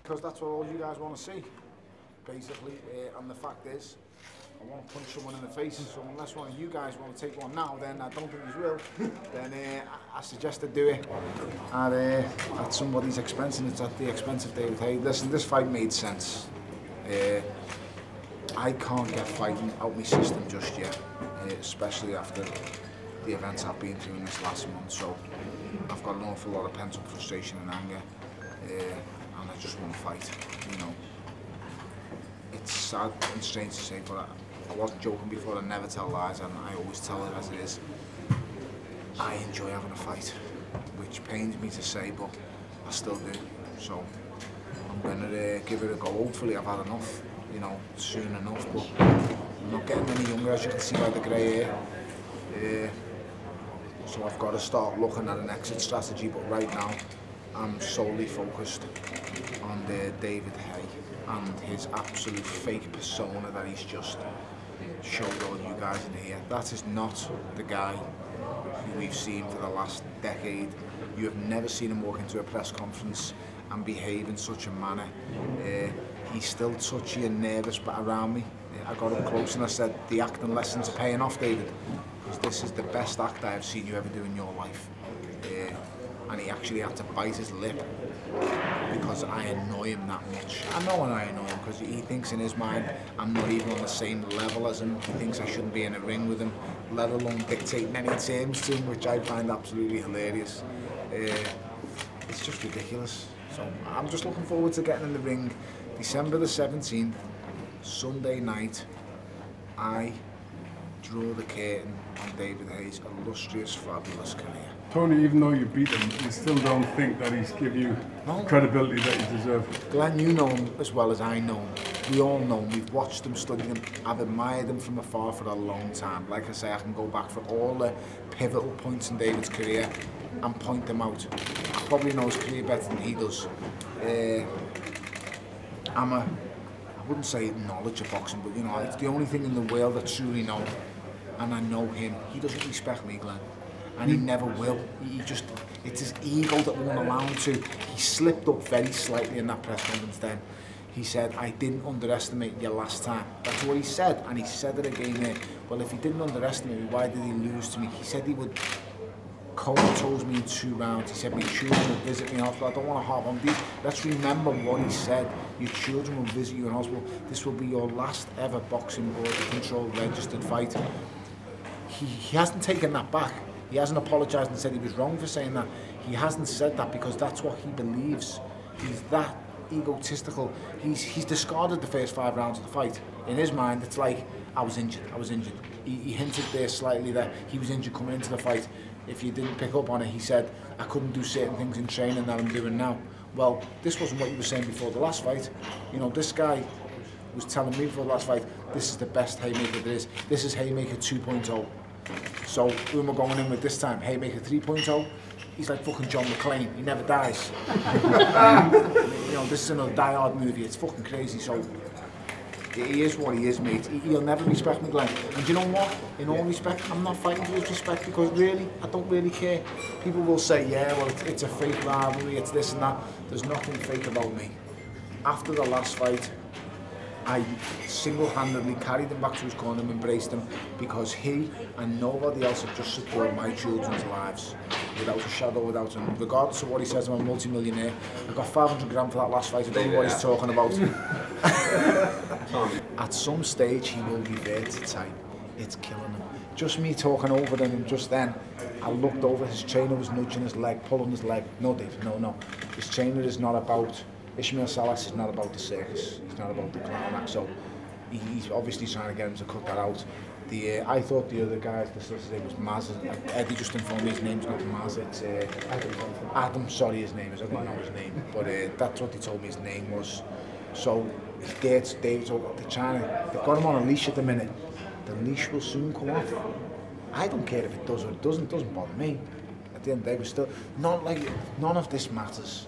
because that's what all you guys want to see, basically. And the fact is, I want to punch someone in the face, so unless one of you guys want to take one now, then I don't think you will. Then I suggest to do it at somebody's expense, and it's at the expense of David Haye. Listen, this fight made sense. I can't get fighting out my system just yet, especially after the events I've been through in this last month. So I've got an awful lot of pent-up frustration and anger, and I just want to fight. You know, it's sad and strange to say, but I wasn't joking before. I never tell lies, and I always tell it as it is. I enjoy having a fight, which pains me to say, but I still do. So I'm gonna give it a go. Hopefully I've had enough, you know, soon enough, but I'm not getting any younger, as you can see by the grey hair. So I've got to start looking at an exit strategy, but right now I'm solely focused on David Haye and his absolute fake persona that he's just showed all you guys in here. That is not the guy who we've seen for the last decade. You have never seen him walk into a press conference and behave in such a manner. He's still touchy and nervous around me. I got up close and I said, the acting lessons are paying off, David, because this is the best act I have seen you ever do in your life. And he actually had to bite his lip because I annoy him that much. I know I annoy him because he thinks in his mind I'm not even on the same level as him. He thinks I shouldn't be in a ring with him, let alone dictating any terms to him, which I find absolutely hilarious. It's just ridiculous. So I'm just looking forward to getting in the ring. December the 17th, Sunday night, I draw the curtain on David Haye's illustrious, fabulous career. Tony, even though you beat him, you still don't think that he's given you credibility that you deserve? Glenn, you know him as well as I know him. We all know him. We've watched him, studied him. I've admired him from afar for a long time. Like I say, I can go back for all the pivotal points in David's career and point them out. I probably know his career better than he does. I wouldn't say knowledge of boxing, but you know, it's the only thing in the world I truly know. And I know him. He doesn't respect me, Glenn. And he never will. It's his ego that won't allow him to. He slipped up very slightly in that press conference then. He said, I didn't underestimate you last time. That's what he said, and he said it again there. Well, if he didn't underestimate me, why did he lose to me? He said he would comatose me in 2 rounds. He said my children would visit me in hospital. I don't want to harp on these. Let's remember what he said. Your children will visit you in hospital. This will be your last ever boxing board controlled registered fight. He hasn't taken that back. He hasn't apologised and said he was wrong for saying that. He hasn't said that because that's what he believes. He's that egotistical. He's discarded the first 5 rounds of the fight. In his mind, it's like, I was injured. He hinted there slightly that he was injured coming into the fight. If you didn't pick up on it, he said, I couldn't do certain things in training that I'm doing now. Well, this wasn't what you were saying before the last fight. You know, this guy was telling me before the last fight, this is the best Haymaker there is. This is Haymaker 2.0. So who am I going in with this time? Haymaker 3.0? He's like fucking John McClane. He never dies. You know, this is another Die Hard movie. It's fucking crazy. So he is what he is, mate. He'll never respect me, Glenn. And you know what? In all respect, I'm not fighting for his respect because really, I don't really care. People will say, yeah, well, it's a fake rivalry, it's this and that. There's nothing fake about me. After the last fight, I single-handedly carried him back to his corner and embraced him because he and nobody else have just secured my children's lives without a shadow, without him. Regardless of what he says, I'm a multi-millionaire. I got 500 grand for that last fight. I don't know what he's talking about. At some stage, he will revert to type. It's killing him. Just me talking over him, and just then, I looked over. His trainer was nudging his leg, pulling his leg. No, Dave, no. His trainer is not about. Ishmael Salas is not about the circus. He's not about the clown act. So he's obviously trying to get him to cut that out. I thought the other guy's, the solicitor was Maz. Eddie just informed me his name's not Maz. It's Adam. Sorry, his name is. I don't know his name, but that's what they told me his name was. So David's they've got him on a leash at the minute. The leash will soon come off. I don't care if it does or it doesn't. It doesn't bother me. At the end of the day, we're still none of this matters.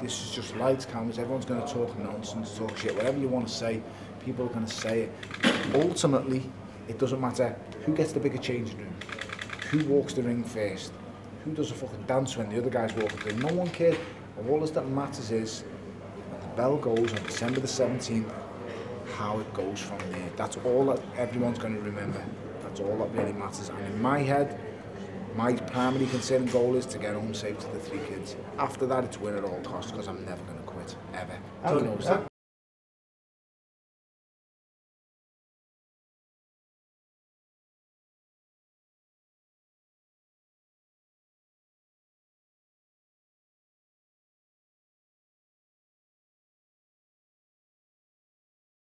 This is just lights, cameras, everyone's going to talk nonsense, talk shit, whatever you want to say, people are going to say it. Ultimately, it doesn't matter who gets the bigger changing room, who walks the ring first, who does a fucking dance when the other guy's walking through. No one cares. All that matters is bell goes on December the 17th, how it goes from there. That's all that everyone's going to remember. That's all that really matters. And in my head, my primary concern and goal is to get home safe to the 3 kids. After that, it's win at all costs, because I'm never going to quit, ever. He knows that.